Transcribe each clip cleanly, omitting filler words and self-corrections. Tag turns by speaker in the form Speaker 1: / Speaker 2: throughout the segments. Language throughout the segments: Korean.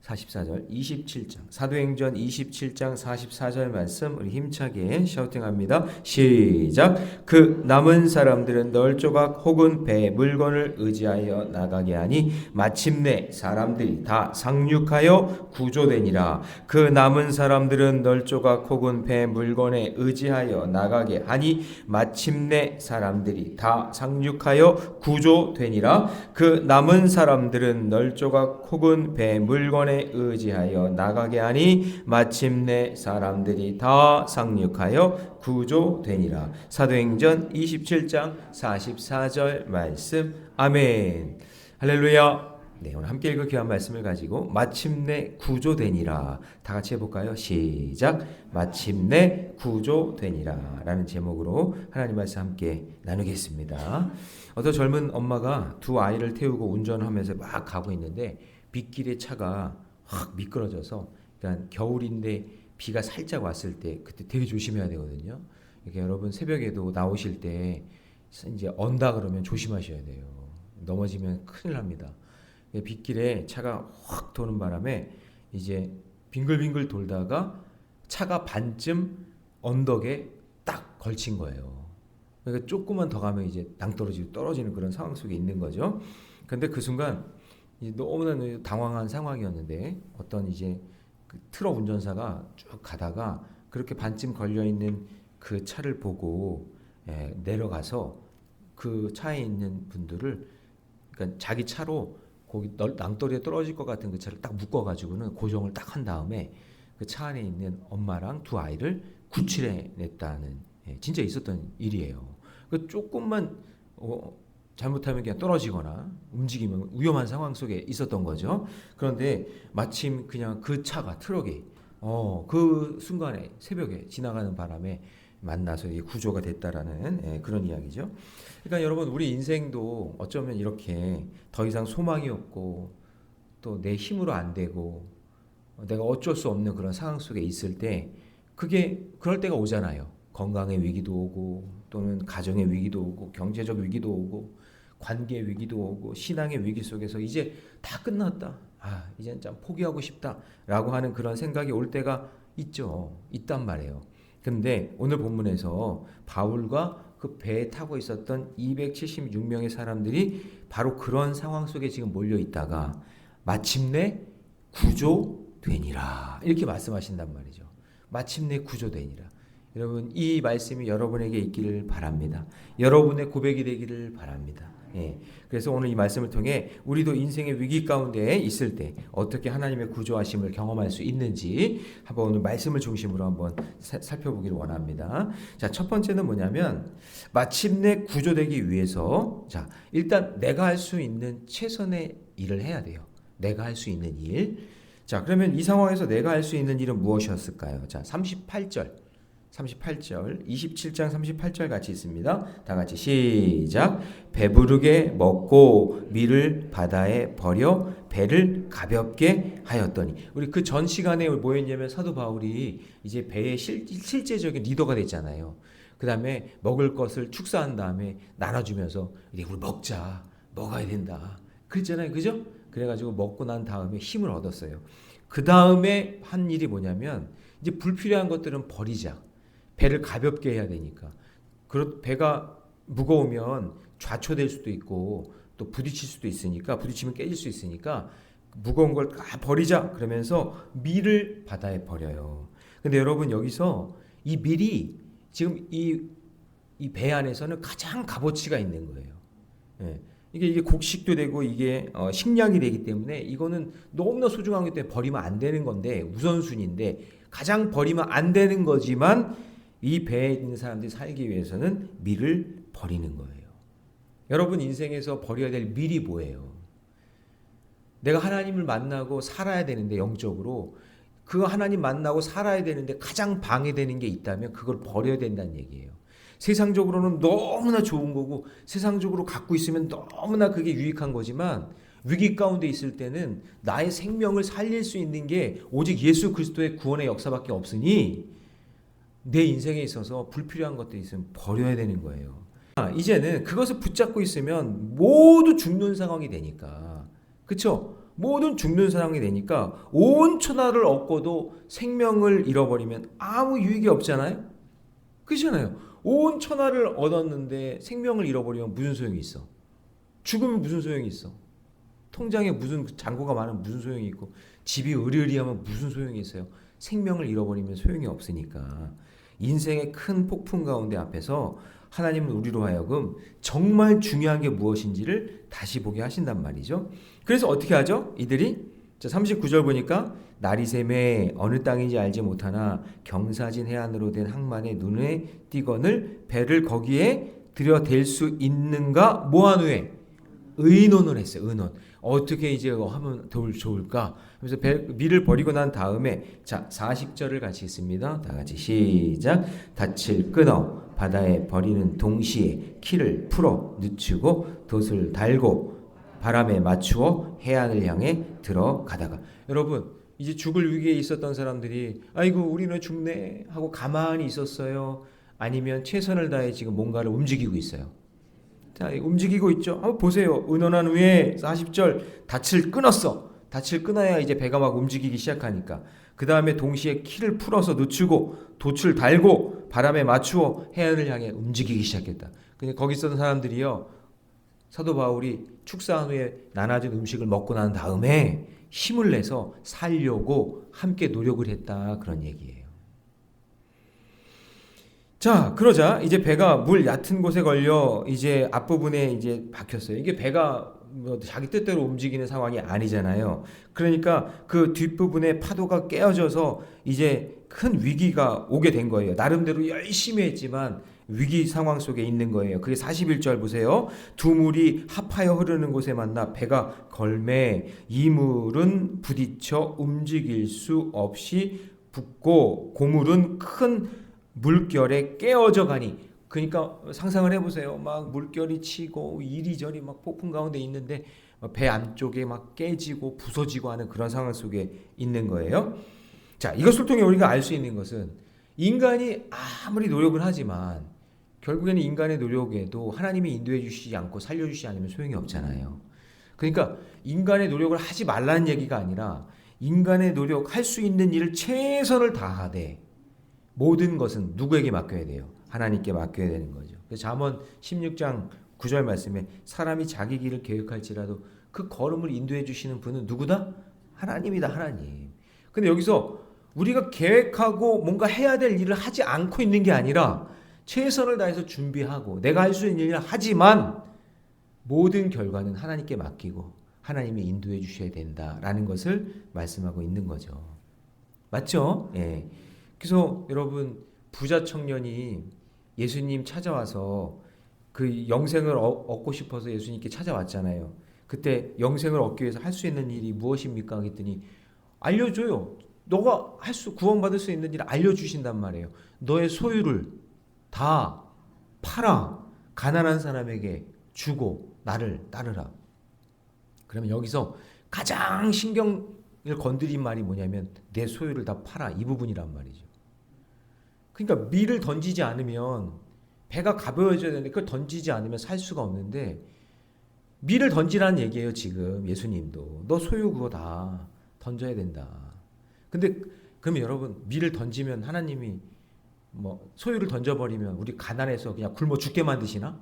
Speaker 1: 44절, 27장 사도행전 27장 44절 말씀 우리 힘차게 샤우팅합니다. 시작. 그 남은 사람들은 널 조각 혹은 배 물건을 의지하여 나가게 하니 마침내 사람들이 다 상륙하여 구조되니라. 그 남은 사람들은 널 조각 혹은 배 물건에 의지하여 나가게 하니 마침내 사람들이 다 상륙하여 구조되니라. 그 남은 사람들은 널 조각 혹은 배 물건에 의지하여 나가게 하니 마침내 사람들이 다 상륙하여 구조되니라. 사도행전 27장 44절 말씀. 아멘. 할렐루야. 네, 오늘 함께 읽을 귀한 말씀을 가지고 마침내 구조되니라. 다 같이 해볼까요? 시작. 마침내 구조되니라 라는 제목으로 하나님 말씀 함께 나누겠습니다. 어떤 젊은 엄마가 두 아이를 태우고 운전하면서 막 가고 있는데 빗길에 차가 확 미끄러져서, 그러니까 겨울인데 비가 살짝 왔을 때 그때 되게 조심해야 되거든요. 이렇게 여러분 새벽에도 나오실 때 이제 언다 그러면 조심하셔야 돼요. 넘어지면 큰일 납니다. 빗길에 차가 확 도는 바람에 이제 빙글빙글 돌다가 차가 반쯤 언덕에 딱 걸친 거예요. 그러니까 조금만 더 가면 이제 낭떠러지로 떨어지는 그런 상황 속에 있는 거죠. 근데 그 순간 너무나 당황한 상황이었는데 어떤 이제 그 트럭 운전사가 쭉 가다가 그렇게 반쯤 걸려 있는 그 차를 보고 내려가서 그 차에 있는 분들을, 그러니까 자기 차로 거기 낭떠러지에 떨어질 것 같은 그 차를 딱 묶어가지고는 고정을 딱 한 다음에 그 차 안에 있는 엄마랑 두 아이를 구출해냈다는, 진짜 있었던 일이에요. 그 조금만 잘못하면 그냥 떨어지거나 움직이면 위험한 상황 속에 있었던 거죠. 그런데 마침 그냥 그 차가 트럭이 그 순간에 새벽에 지나가는 바람에 만나서 구조가 됐다라는 그런 이야기죠. 그러니까 여러분, 우리 인생도 어쩌면 이렇게 더 이상 소망이 없고 또 내 힘으로 안 되고 내가 어쩔 수 없는 그런 상황 속에 있을 때 그럴 때가 오잖아요. 건강의 위기도 오고 또는 가정의 위기도 오고 경제적 위기도 오고 관계 위기도 오고 신앙의 위기 속에서 이제 다 끝났다. 이젠 좀 포기하고 싶다라고 하는 그런 생각이 올 때가 있단 말이에요. 근데 오늘 본문에서 바울과 그 배에 타고 있었던 276명의 사람들이 바로 그런 상황 속에 지금 몰려 있다가 마침내 구조되니라 이렇게 말씀하신단 말이죠. 마침내 구조되니라. 여러분, 이 말씀이 여러분에게 있기를 바랍니다. 여러분의 고백이 되기를 바랍니다. 그래서 오늘 이 말씀을 통해 우리도 인생의 위기 가운데 있을 때 어떻게 하나님의 구조하심을 경험할 수 있는지 한번 오늘 말씀을 중심으로 한번 살펴보기를 원합니다. 자, 첫 번째는 뭐냐면 마침내 구조되기 위해서 일단 내가 할 수 있는 최선의 일을 해야 돼요. 내가 할 수 있는 일. 자, 그러면 이 상황에서 내가 할 수 있는 일은 무엇이었을까요? 자, 38절, 27장 38절 같이 있습니다. 다 같이 시작. 배부르게 먹고 밀을 바다에 버려 배를 가볍게 하였더니. 우리 그 전 시간에 뭐였냐면 사도 바울이 이제 배의 실제적인 리더가 됐잖아요. 그 다음에 먹을 것을 축사한 다음에 나눠주면서 이제 우리 먹어야 된다 그랬잖아요. 그죠? 그래가지고 먹고 난 다음에 힘을 얻었어요. 그 다음에 한 일이 뭐냐면 이제 불필요한 것들은 버리자. 배를 가볍게 해야 되니까. 배가 무거우면 좌초될 수도 있고 또 부딪힐 수도 있으니까, 부딪히면 깨질 수 있으니까 무거운 걸 다 버리자 그러면서 밀을 바다에 버려요. 근데 여러분, 여기서 이 밀이 지금 이 배 안에서는 가장 값어치가 있는 거예요. 이게 곡식도 되고 이게 식량이 되기 때문에 이거는 너무나 소중하기 때문에 버리면 안 되는 건데, 우선순위인데 가장 버리면 안 되는 거지만 이 배에 있는 사람들이 살기 위해서는 밀을 버리는 거예요. 여러분 인생에서 버려야 될 밀이 뭐예요? 내가 하나님을 만나고 살아야 되는데, 영적으로 그 하나님 만나고 살아야 되는데 가장 방해되는 게 있다면 그걸 버려야 된다는 얘기예요. 세상적으로는 너무나 좋은 거고 세상적으로 갖고 있으면 너무나 그게 유익한 거지만 위기 가운데 있을 때는 나의 생명을 살릴 수 있는 게 오직 예수 그리스도의 구원의 역사밖에 없으니 내 인생에 있어서 불필요한 것들이 있으면 버려야 되는 거예요. 이제는 그것을 붙잡고 있으면 모두 죽는 상황이 되니까. 그렇죠? 모든 죽는 상황이 되니까 온 천하를 얻고도 생명을 잃어버리면 아무 유익이 없잖아요. 그렇잖아요. 온 천하를 얻었는데 생명을 잃어버리면 무슨 소용이 있어? 죽으면 무슨 소용이 있어? 통장에 무슨 잔고가 많으면 무슨 소용이 있고 집이 으리으리하면 무슨 소용이 있어요? 생명을 잃어버리면 소용이 없으니까 인생의 큰 폭풍 가운데 앞에서 하나님은 우리로 하여금 정말 중요한 게 무엇인지를 다시 보게 하신단 말이죠. 그래서 어떻게 하죠? 이들이 39절 보니까 날이 새매 어느 땅인지 알지 못하나 경사진 해안으로 된 항만에 눈에 띄거늘 배를 거기에 들여댈 수 있는가 뭐한 후에 의논을 했어요. 의논. 어떻게 이제 하면 더 좋을까? 그래서 미를 버리고 난 다음에 자 40절을 같이 읽습니다. 다 같이 시작. 닻을 끊어 바다에 버리는 동시에 키를 풀어 늦추고 돛을 달고 바람에 맞추어 해안을 향해 들어가다가 여러분 이제 죽을 위기에 있었던 사람들이 아이고 우리는 죽네 하고 가만히 있었어요. 아니면 최선을 다해 지금 뭔가를 움직이고 있어요. 자, 움직이고 있죠. 한번 보세요. 의논한 후에 40절 닻을 끊었어. 닻을 끊어야 이제 배가 막 움직이기 시작하니까. 그 다음에 동시에 키를 풀어서 늦추고 돛을 달고 바람에 맞추어 해안을 향해 움직이기 시작했다. 근데 거기 있었던 사람들이요. 사도 바울이 축사한 후에 나눠진 음식을 먹고 난 다음에 힘을 내서 살려고 함께 노력을 했다. 그런 얘기예요. 자, 그러자 이제 배가 물 얕은 곳에 걸려 이제 앞부분에 이제 박혔어요. 이게 배가 뭐 자기 뜻대로 움직이는 상황이 아니잖아요. 그러니까 그 뒷부분에 파도가 깨어져서 이제 큰 위기가 오게 된 거예요. 나름대로 열심히 했지만 위기 상황 속에 있는 거예요. 그게 41절 보세요. 두 물이 합하여 흐르는 곳에 만나 배가 걸매 이 물은 부딪혀 움직일 수 없이 붓고 고물은 큰 물결에 깨어져 가니 그러니까 상상을 해보세요. 막 물결이 치고 이리저리 막 폭풍 가운데 있는데 배 안쪽에 막 깨지고 부서지고 하는 그런 상황 속에 있는 거예요. 자, 이것을 통해 우리가 알 수 있는 것은 인간이 아무리 노력을 하지만 결국에는 인간의 노력에도 하나님이 인도해 주시지 않고 살려주시지 않으면 소용이 없잖아요. 그러니까 인간의 노력을 하지 말라는 얘기가 아니라 인간의 노력, 할 수 있는 일을 최선을 다하되 모든 것은 누구에게 맡겨야 돼요? 하나님께 맡겨야 되는 거죠. 잠언 16장 9절 말씀에 사람이 자기 길을 계획할지라도 그 걸음을 인도해 주시는 분은 누구다? 하나님이다. 하나님. 근데 여기서 우리가 계획하고 뭔가 해야 될 일을 하지 않고 있는 게 아니라 최선을 다해서 준비하고 내가 할 수 있는 일을 하지만 모든 결과는 하나님께 맡기고 하나님이 인도해 주셔야 된다라는 것을 말씀하고 있는 거죠. 맞죠? 예. 그래서 여러분 부자 청년이 예수님 찾아와서 그 영생을 얻고 싶어서 예수님께 찾아왔잖아요. 그때 영생을 얻기 위해서 할 수 있는 일이 무엇입니까? 그랬더니 알려줘요. 너가 구원받을 수 있는 일을 알려주신단 말이에요. 너의 소유를 다 팔아 가난한 사람에게 주고 나를 따르라. 그러면 여기서 가장 신경을 건드린 말이 뭐냐면 내 소유를 다 팔아 이 부분이란 말이죠. 그러니까 밀을 던지지 않으면 배가 가벼워져야 되는데 그걸 던지지 않으면 살 수가 없는데 밀을 던지라는 얘기예요. 지금 예수님도 너 소유 그거 다 던져야 된다. 근데 그럼 여러분 밀을 던지면 하나님이 뭐 소유를 던져버리면 우리 가난해서 그냥 굶어 죽게 만드시나?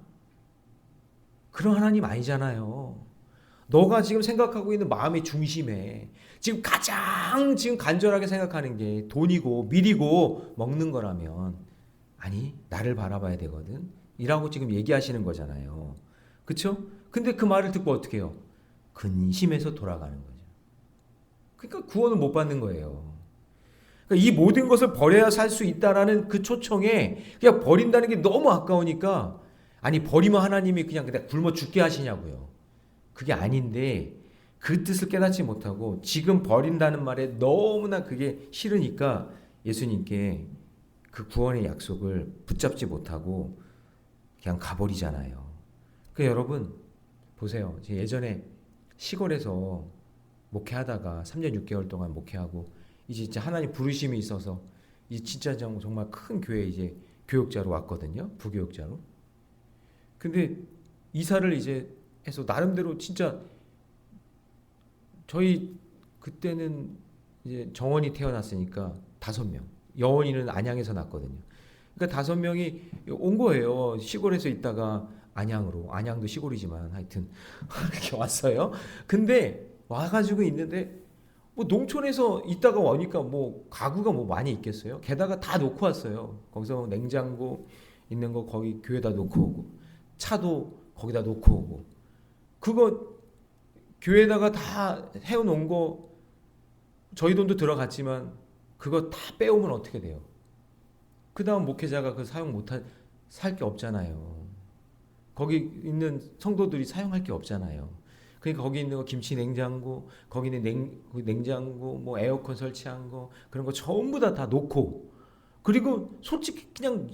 Speaker 1: 그런 하나님 아니잖아요. 너가 지금 생각하고 있는 마음의 중심에 지금 가장 지금 간절하게 생각하는 게 돈이고 밀이고 먹는 거라면 아니 나를 바라봐야 되거든 이라고 지금 얘기하시는 거잖아요. 그렇죠? 근데 그 말을 듣고 어떻게 해요? 근심해서 돌아가는 거죠. 그러니까 구원을 못 받는 거예요. 그러니까 이 모든 것을 버려야 살 수 있다라는 그 초청에 그냥 버린다는 게 너무 아까우니까 아니 버리면 하나님이 그냥 굶어 죽게 하시냐고요. 그게 아닌데 그 뜻을 깨닫지 못하고 지금 버린다는 말에 너무나 그게 싫으니까 예수님께 그 구원의 약속을 붙잡지 못하고 그냥 가버리잖아요. 그러니까 여러분 보세요. 예전에 시골에서 목회하다가 3년 6개월 동안 목회하고 이제 진짜 하나님 부르심이 있어서 이 진짜 정말 큰 교회 이제 교육자로 왔거든요. 부교육자로. 근데 이사를 이제 해서 나름대로 진짜 저희 그때는 이제 정원이 태어났으니까 5명. 여원이는 안양에서 났거든요. 그러니까 5명이 온 거예요. 시골에서 있다가 안양으로. 안양도 시골이지만 하여튼 이렇게 왔어요. 근데 와가지고 있는데 뭐 농촌에서 있다가 오니까 뭐 가구가 뭐 많이 있겠어요. 게다가 다 놓고 왔어요. 거기서 냉장고 있는 거 거기 교회다 놓고 오고 차도 거기다 놓고 오고 그거 교회에다가 다 해놓은 거 저희 돈도 들어갔지만 그거 다 빼오면 어떻게 돼요? 그 다음 목회자가 그 사용 못할 살 게 없잖아요. 거기 있는 성도들이 사용할 게 없잖아요. 그러니까 거기 있는 거 김치 냉장고, 거기 있는 냉장고, 뭐 에어컨 설치한 거 그런 거 전부 다 놓고 그리고 솔직히 그냥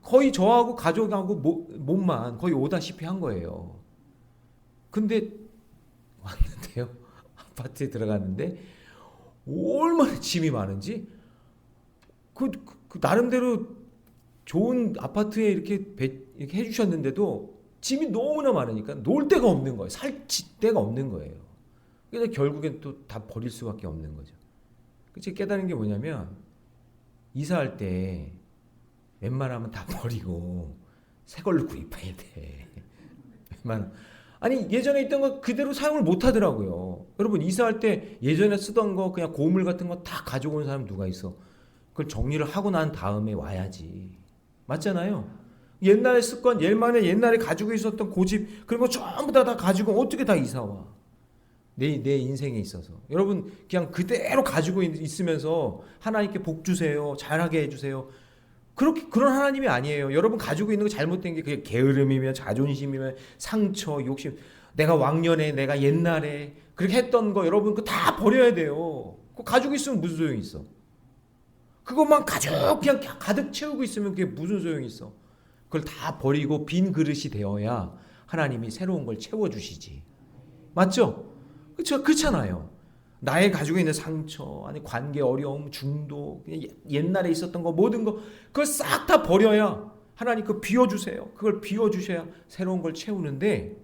Speaker 1: 거의 저하고 가족하고 몸만 거의 오다시피 한 거예요. 근데 왔는데요. 아파트에 들어갔는데 얼마나 짐이 많은지 그 나름대로 좋은 아파트에 이렇게 해주셨는데도 짐이 너무나 많으니까 놀 데가 없는 거예요. 살 데가 없는 거예요. 그래서 결국엔 또 다 버릴 수밖에 없는 거죠. 제가 깨달은 게 뭐냐면 이사할 때 웬만하면 다 버리고 새 걸로 구입해야 돼. 웬만하면. 아니 예전에 있던 거 그대로 사용을 못 하더라고요. 여러분 이사할 때 예전에 쓰던 거 그냥 고물 같은 거 다 가져온 사람 누가 있어? 그걸 정리를 하고 난 다음에 와야지. 맞잖아요. 옛날에 습관, 옛날에 가지고 있었던 고집 그런 거 전부 다 가지고 어떻게 다 이사 와? 내 인생에 있어서 여러분 그냥 그대로 가지고 있으면서 하나님께 복 주세요, 잘하게 해주세요. 그런 하나님이 아니에요. 여러분 가지고 있는 거 잘못된 게 그게 게으름이면 자존심이면 상처, 욕심. 내가 왕년에 내가 옛날에 그렇게 했던 거 여러분 그거 다 버려야 돼요. 그거 가지고 있으면 무슨 소용이 있어? 그것만 그냥 가득 채우고 있으면 그게 무슨 소용이 있어? 그걸 다 버리고 빈 그릇이 되어야 하나님이 새로운 걸 채워주시지. 맞죠? 그렇잖아요. 나의 가지고 있는 상처, 아니 관계 어려움, 중독, 옛날에 있었던 거 모든 거 그걸 싹 다 버려야 하나님 그거 비워주세요. 그걸 비워주셔야 새로운 걸 채우는데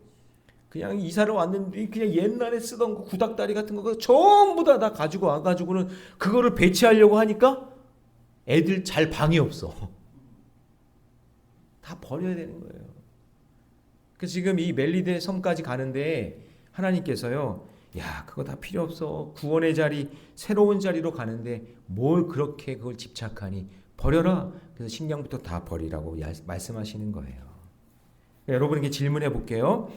Speaker 1: 그냥 이사를 왔는데 그냥 옛날에 쓰던 거 구닥다리 같은 거 전부 다 가지고 와가지고는 그거를 배치하려고 하니까 애들 잘 방이 없어. 다 버려야 되는 거예요. 그래서 지금 이 멜리데 섬까지 가는데 하나님께서요. 야, 그거 다 필요 없어. 구원의 자리, 새로운 자리로 가는데 뭘 그렇게 그걸 집착하니? 버려라. 그래서 식량부터 다 버리라고 말씀하시는 거예요. 여러분에게 질문해 볼게요.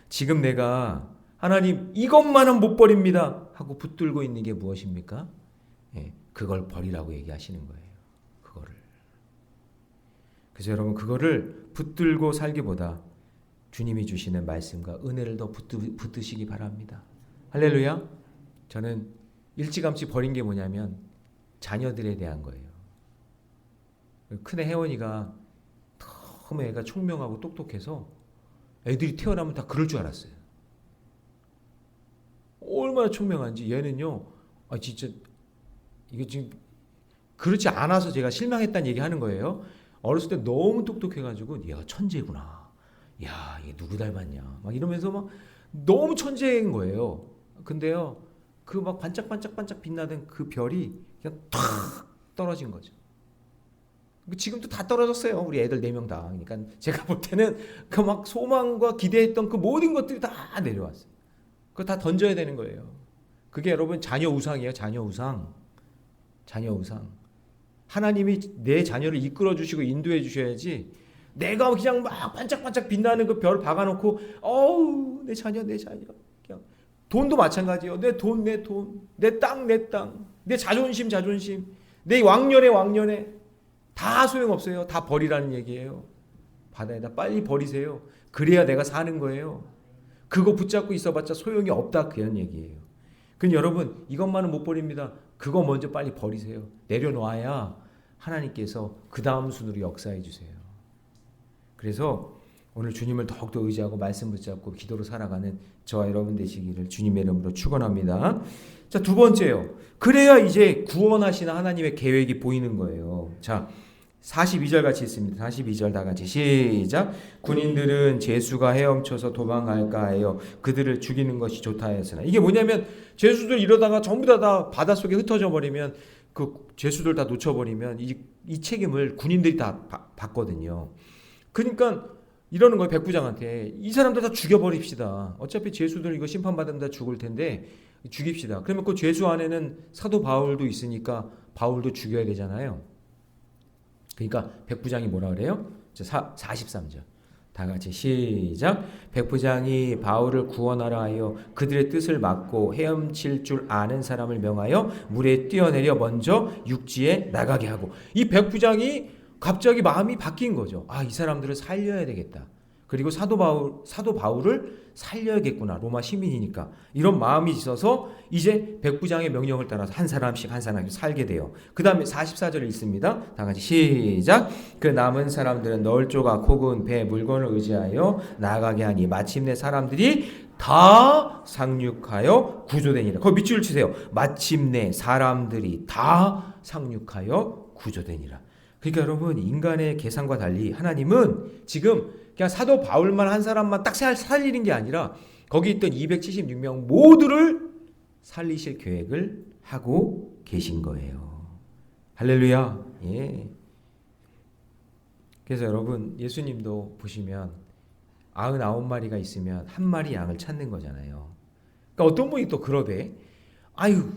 Speaker 1: 지금 내가 하나님 이것만은 못 버립니다 하고 붙들고 있는 게 무엇입니까? 예, 그걸 버리라고 얘기하시는 거예요. 그거를. 그래서 여러분 그거를 붙들고 살기보다 주님이 주시는 말씀과 은혜를 더 붙드시기 바랍니다. 할렐루야. 저는 일찌감치 버린 게 뭐냐면 자녀들에 대한 거예요. 큰애 혜원이가 너무 애가 총명하고 똑똑해서 애들이 태어나면 다 그럴 줄 알았어요. 얼마나 총명한지. 얘는요. 아 진짜 이게 지금 그렇지 않아서 제가 실망했다는 얘기 하는 거예요. 어렸을 때 너무 똑똑해가지고 얘가 천재구나. 야 이게 누구 닮았냐. 막 이러면서 막 너무 천재인 거예요. 근데요, 그 막 반짝반짝 빛나던 그 별이 그냥 탁 떨어진 거죠. 지금도 다 떨어졌어요. 우리 애들 4명 다. 그러니까 제가 볼 때는 그 막 소망과 기대했던 그 모든 것들이 다 내려왔어요. 그거 다 던져야 되는 거예요. 그게 여러분 자녀 우상이에요. 자녀 우상. 하나님이 내 자녀를 이끌어 주시고 인도해 주셔야지. 내가 그냥 막 반짝반짝 빛나는 그 별 박아놓고 어우 내 자녀 그냥 돈도 마찬가지예요. 내 돈, 내 땅, 내 자존심, 내 왕년에 다 소용없어요. 다 버리라는 얘기예요. 바다에다 빨리 버리세요. 그래야 내가 사는 거예요. 그거 붙잡고 있어봤자 소용이 없다 그런 얘기예요. 근데 여러분 이것만은 못 버립니다. 그거 먼저 빨리 버리세요. 내려놔야 하나님께서 그 다음 순으로 역사해 주세요. 그래서 오늘 주님을 더욱더 의지하고 말씀 붙잡고 기도로 살아가는 저와 여러분 되시기를 주님의 이름으로 축원합니다. 자, 두 번째요. 그래야 이제 구원하시는 하나님의 계획이 보이는 거예요. 자, 42절 같이 있습니다. 42절 다 같이 시작. 군인들은 제수가 헤엄쳐서 도망갈까 하여 그들을 죽이는 것이 좋다 하였으나, 이게 뭐냐면 제수들 이러다가 전부 다 바닷속에 흩어져 버리면, 그 제수들 다 놓쳐버리면 이 책임을 군인들이 다 받거든요. 그러니까 이러는 거예요. 백부장한테 이 사람들 다 죽여버립시다. 어차피 제수들 이거 심판받으면 다 죽을 텐데 죽입시다. 그러면 그 제수 안에는 사도 바울도 있으니까 바울도 죽여야 되잖아요. 그러니까 백부장이 뭐라 그래요? 43절 다 같이 시작. 백부장이 바울을 구원하라 하여 그들의 뜻을 막고 헤엄칠 줄 아는 사람을 명하여 물에 뛰어내려 먼저 육지에 나가게 하고, 이 백부장이 갑자기 마음이 바뀐 거죠. 아, 이 사람들을 살려야 되겠다. 그리고 사도 바울을 살려야겠구나. 로마 시민이니까. 이런 마음이 있어서 이제 백부장의 명령을 따라서 한 사람씩 살게 돼요. 그 다음에 44절을 읽습니다. 다 같이 시작. 그 남은 사람들은 널 조각 혹은 배 물건을 의지하여 나가게 하니 마침내 사람들이 다 상륙하여 구조되니라. 거기 밑줄 치세요. 마침내 사람들이 다 상륙하여 구조되니라. 그러니까 여러분, 인간의 계산과 달리 하나님은 지금 그냥 사도 바울만 한 사람만 딱 살리는 게 아니라 거기 있던 276명 모두를 살리실 계획을 하고 계신 거예요. 할렐루야. 예. 그래서 여러분, 예수님도 보시면 99마리가 있으면 한 마리 양을 찾는 거잖아요. 그러니까 어떤 분이 또 그러대. 아유,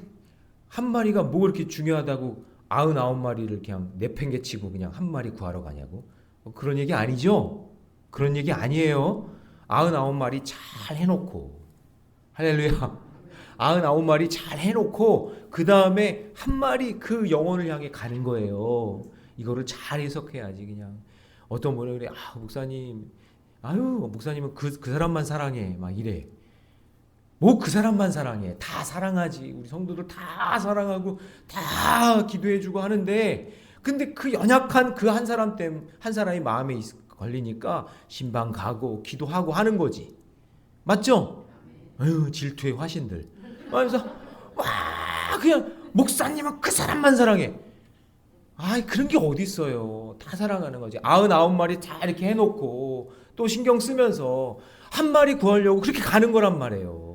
Speaker 1: 한 마리가 뭐 그렇게 중요하다고 99마리를 그냥 내팽개치고 그냥 한 마리 구하러 가냐고. 그런 얘기 아니죠? 그런 얘기 아니에요. 99마리 잘 해놓고, 할렐루야, 99마리 잘 해놓고 그 다음에 한 마리 그 영혼을 향해 가는 거예요. 이거를 잘 해석해야지. 그냥 어떤 분은 그래, 아 목사님, 아유 목사님은 그 사람만 사랑해 막 이래. 뭐 그 사람만 사랑해. 다 사랑하지. 우리 성도들 다 사랑하고 다 기도해주고 하는데, 근데 그 연약한 그 한 사람 때문에, 한 사람이 마음에 걸리니까 신방 가고 기도하고 하는 거지. 맞죠? 아유, 질투의 화신들. 그래서 와 그냥 목사님은 그 사람만 사랑해. 아이, 그런 게 어디 있어요. 다 사랑하는 거지. 99마리 다 이렇게 해놓고 또 신경 쓰면서 한 마리 구하려고 그렇게 가는 거란 말이에요.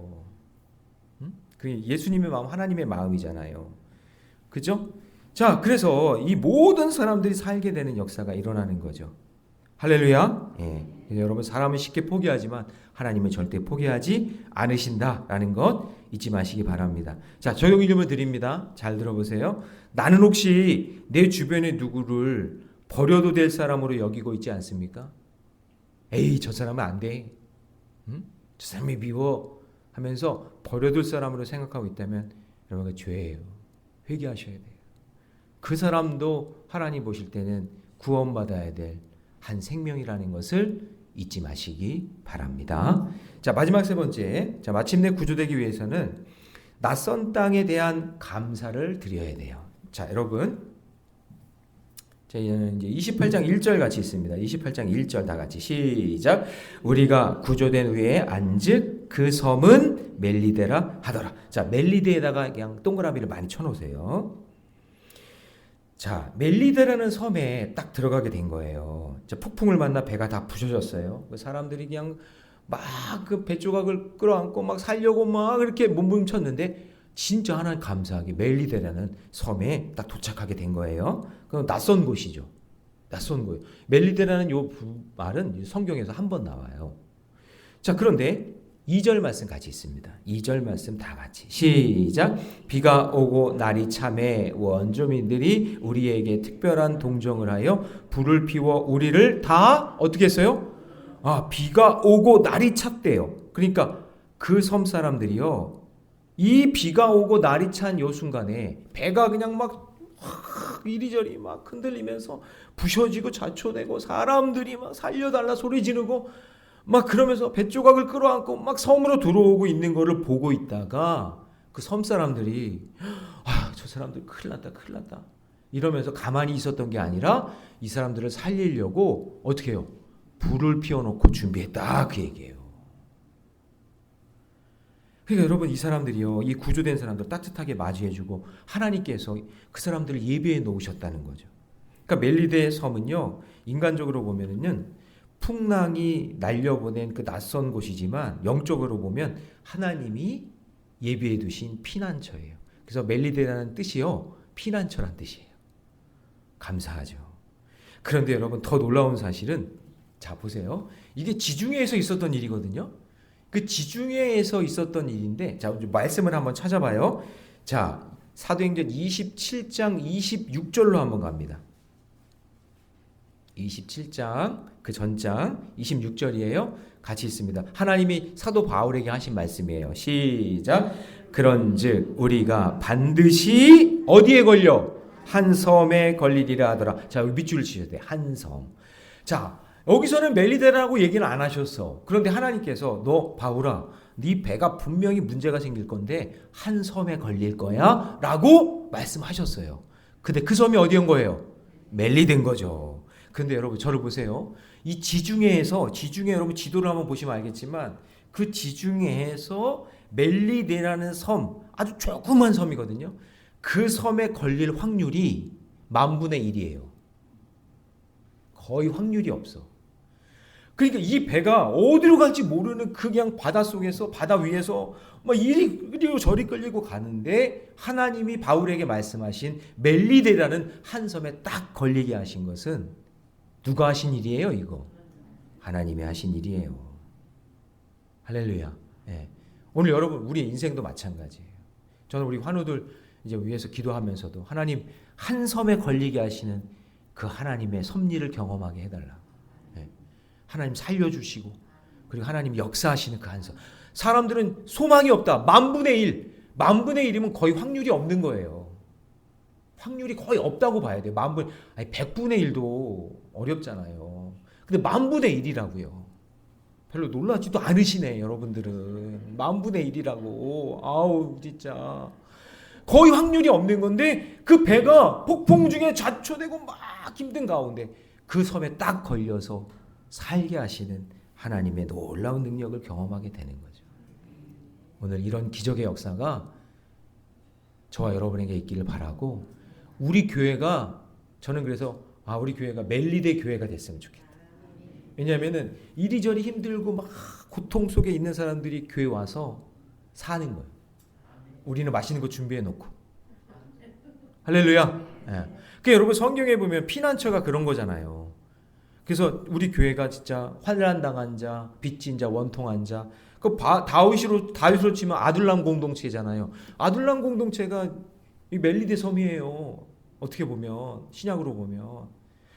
Speaker 1: 그 예수님의 마음, 하나님의 마음이잖아요. 그죠? 자, 그래서 이 모든 사람들이 살게 되는 역사가 일어나는 거죠. 할렐루야. 예. 여러분, 사람은 쉽게 포기하지만 하나님은 절대 포기하지 않으신다라는 것 잊지 마시기 바랍니다. 자, 적용 질문 드립니다. 잘 들어보세요. 나는 혹시 내 주변의 누구를 버려도 될 사람으로 여기고 있지 않습니까? 에이, 저 사람은 안 돼. 응? 저 사람이 미워 하면서 버려둘 사람으로 생각하고 있다면 여러분, 그 죄예요. 회개하셔야 돼요. 그 사람도 하나님 보실 때는 구원받아야 될 한 생명이라는 것을 잊지 마시기 바랍니다. 자, 마지막 세 번째. 자, 마침내 구조되기 위해서는 낯선 땅에 대한 감사를 드려야 돼요. 자, 여러분, 저희는 이제 28장 1절 같이 있습니다. 28장 1절 다 같이 시작. 우리가 구조된 후에 안즉 그 섬은 멜리데라 하더라. 자, 멜리데에다가 그냥 동그라미를 많이 쳐놓으세요. 자, 멜리데라는 섬에 딱 들어가게 된 거예요. 자, 폭풍을 만나 배가 다 부셔졌어요. 그 사람들이 그냥 막 그 배 조각을 끌어안고 막 살려고 막 이렇게 몸부림쳤는데, 진짜 하나님 감사하게 멜리데라는 섬에 딱 도착하게 된 거예요. 그럼 낯선 곳이죠. 낯선 곳. 멜리데라는 요 말은 성경에서 한 번 나와요. 자, 그런데 2절 말씀 같이 있습니다. 2절 말씀 다 같이 시작. 비가 오고 날이 참해 원주민들이 우리에게 특별한 동정을 하여 불을 피워 우리를 다 어떻게 했어요? 아, 비가 오고 날이 찼대요. 그러니까 그 섬 사람들이요, 이 비가 오고 날이 찬 요 순간에 배가 그냥 막 이리저리 막 흔들리면서 부셔지고 자초되고 사람들이 막 살려달라 소리 지르고 막 그러면서 배 조각을 끌어안고 막 섬으로 들어오고 있는 거를 보고 있다가 그 섬 사람들이 아, 저 사람들 큰일 났다 이러면서 가만히 있었던 게 아니라 이 사람들을 살리려고 어떻게 해요? 불을 피워놓고 준비했다, 그 얘기예요. 그러니까 여러분, 이 사람들이요, 이 구조된 사람들 따뜻하게 맞이해주고 하나님께서 그 사람들을 예비해 놓으셨다는 거죠. 그러니까 멜리데 섬은요, 인간적으로 보면은요, 풍랑이 날려보낸 그 낯선 곳이지만 영적으로 보면 하나님이 예비해 두신 피난처예요. 그래서 멜리데라는 뜻이요, 피난처란 뜻이에요. 감사하죠. 그런데 여러분, 더 놀라운 사실은, 자 보세요, 이게 지중해에서 있었던 일이거든요. 그 지중해에서 있었던 일인데, 자 말씀을 한번 찾아봐요. 자, 사도행전 27장 26절로 한번 갑니다. 27장 그 전장 26절이에요. 같이 있습니다. 하나님이 사도 바울에게 하신 말씀이에요. 시작. 그런즉 우리가 반드시 어디에 걸려? 한 섬에 걸리리라 하더라. 자, 여기 밑줄을 치셔야 돼. 한 섬. 자, 여기서는 멜리데라고 얘기는 안 하셨어. 그런데 하나님께서 너 바울아, 네 배가 분명히 문제가 생길 건데 한 섬에 걸릴 거야 라고 말씀하셨어요. 근데 그 섬이 어디인 거예요? 멜리데인 거죠. 근데 여러분 저를 보세요. 이 지중해에서, 지중해 여러분 지도를 한번 보시면 알겠지만 그 지중해에서 멜리데라는 섬, 아주 조그만 섬이거든요. 그 섬에 걸릴 확률이 10,000분의 1이에요. 거의 확률이 없어. 그러니까 이 배가 어디로 갈지 모르는 그 그냥 바다 속에서, 바다 위에서 막 이리로 저리 끌리고 가는데 하나님이 바울에게 말씀하신 멜리데라는 한 섬에 딱 걸리게 하신 것은 누가 하신 일이에요? 이거 하나님이 하신 일이에요. 할렐루야. 네. 오늘 여러분 우리 인생도 마찬가지예요. 저는 우리 환우들 이제 위해서 기도하면서도 하나님 한 섬에 걸리게 하시는 그 하나님의 섭리를 경험하게 해달라. 네. 하나님 살려주시고 그리고 하나님 역사하시는 그 한 섬. 사람들은 소망이 없다. 10,000분의 1. 10,000분의 1이면 거의 확률이 없는 거예요. 확률이 거의 없다고 봐야 돼요. 10,000분, 아니 100분의 1도 어렵잖아요. 근데 10,000분의 1이라고요. 별로 놀라지도 않으시네, 여러분들은. 10,000분의 1이라고. 아우, 진짜. 거의 확률이 없는 건데 그 배가 폭풍 중에 자초되고 막 힘든 가운데 그 섬에 딱 걸려서 살게 하시는 하나님의 놀라운 능력을 경험하게 되는 거죠. 오늘 이런 기적의 역사가 저와 여러분에게 있기를 바라고, 우리 교회가, 저는 그래서 우리 교회가 멜리데 교회가 됐으면 좋겠다. 왜냐하면은 이리저리 힘들고 막 고통 속에 있는 사람들이 교회 와서 사는 거예요. 우리는 맛있는 거 준비해 놓고. 할렐루야. 예. 그러니까 여러분 성경에 보면 피난처가 그런 거잖아요. 그래서 우리 교회가 진짜 환난 당한 자, 빚진 자, 원통한 자, 그 다윗으로 치면 아둘람 공동체잖아요. 아둘람 공동체가 이 멜리데 섬이에요. 어떻게 보면 신약으로 보면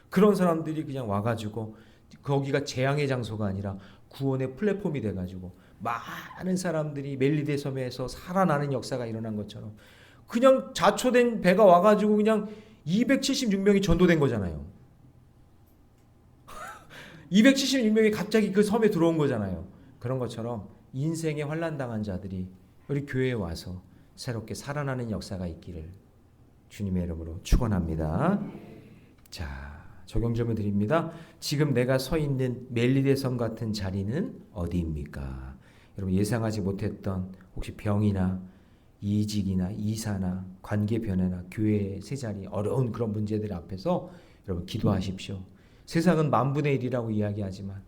Speaker 1: 그런 사람들이 그냥 와가지고 거기가 재앙의 장소가 아니라 구원의 플랫폼이 돼가지고 많은 사람들이 멜리데 섬에서 살아나는 역사가 일어난 것처럼 그냥 자초된 배가 와가지고 그냥 276명이 전도된 거잖아요. 276명이 갑자기 그 섬에 들어온 거잖아요. 그런 것처럼 인생에 환난당한 자들이 우리 교회에 와서 새롭게 살아나는 역사가 있기를 주님의 이름으로 축원합니다. 자, 적용 질문 드립니다. 지금 내가 서 있는 멜리데 섬 같은 자리는 어디입니까? 여러분 예상하지 못했던 혹시 병이나 이직이나 이사나 관계 변화나 교회의 새 자리, 어려운 그런 문제들 앞에서 여러분 기도하십시오. 세상은 10,000분의 1이라고 이야기하지만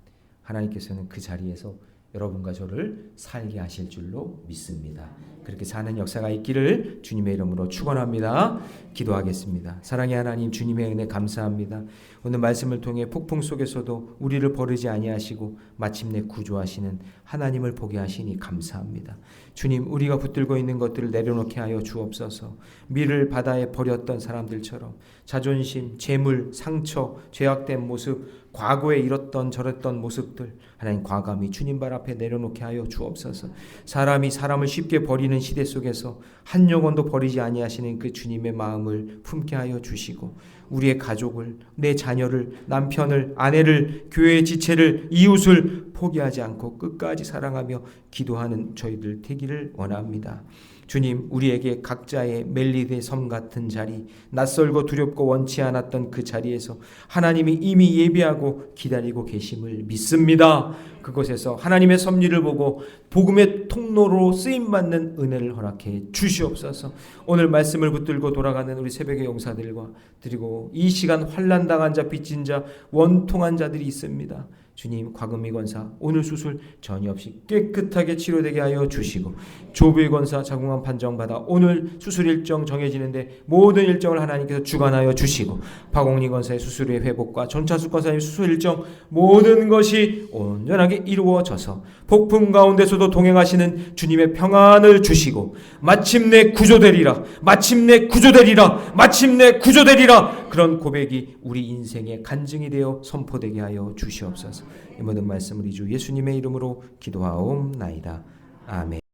Speaker 1: 하나님께서는 그 자리에서 여러분과 저를 살게 하실 줄로 믿습니다. 그렇게 사는 역사가 있기를 주님의 이름으로 축원합니다. 기도하겠습니다. 사랑의 하나님, 주님의 은혜 감사합니다. 오늘 말씀을 통해 폭풍 속에서도 우리를 버리지 아니하시고 마침내 구조하시는 하나님을 보게 하시니 감사합니다. 주님, 우리가 붙들고 있는 것들을 내려놓게 하여 주옵소서. 밀을 바다에 버렸던 사람들처럼 자존심, 재물, 상처, 죄악된 모습, 과거에 이렇던 저랬던 모습들 하나님 과감히 주님 발 앞에 내려놓게 하여 주옵소서. 사람이 사람을 쉽게 버리는 시대 속에서 한 영혼도 버리지 아니하시는 그 주님의 마음을 품게 하여 주시고 우리의 가족을, 내 자녀를, 남편을, 아내를, 교회의 지체를, 이웃을 포기하지 않고 끝까지 사랑하며 기도하는 저희들 되기를 원합니다. 주님, 우리에게 각자의 멜리데 섬 같은 자리, 낯설고 두렵고 원치 않았던 그 자리에서 하나님이 이미 예비하고 기다리고 계심을 믿습니다. 그곳에서 하나님의 섭리를 보고 복음의 통로로 쓰임받는 은혜를 허락해 주시옵소서. 오늘 말씀을 붙들고 돌아가는 우리 새벽의 용사들과 드리고 이 시간 환난당한 자 빚진 자 원통한 자들이 있습니다. 주님, 과금이 권사 오늘 수술 전이 없이 깨끗하게 치료되게 하여 주시고, 조부의 권사 자궁암 판정받아 오늘 수술 일정 정해지는데 모든 일정을 하나님께서 주관하여 주시고, 박옥리 권사의 수술의 회복과 전차숙 권사의 수술 일정 모든 것이 온전하게 이루어져서 폭풍 가운데서도 동행하시는 주님의 평안을 주시고, 마침내 구조되리라, 마침내 구조되리라, 마침내 구조되리라, 그런 고백이 우리 인생의 간증이 되어 선포되게 하여 주시옵소서. 이 모든 말씀 우리 주 예수님의 이름으로 기도하옵나이다. 아멘.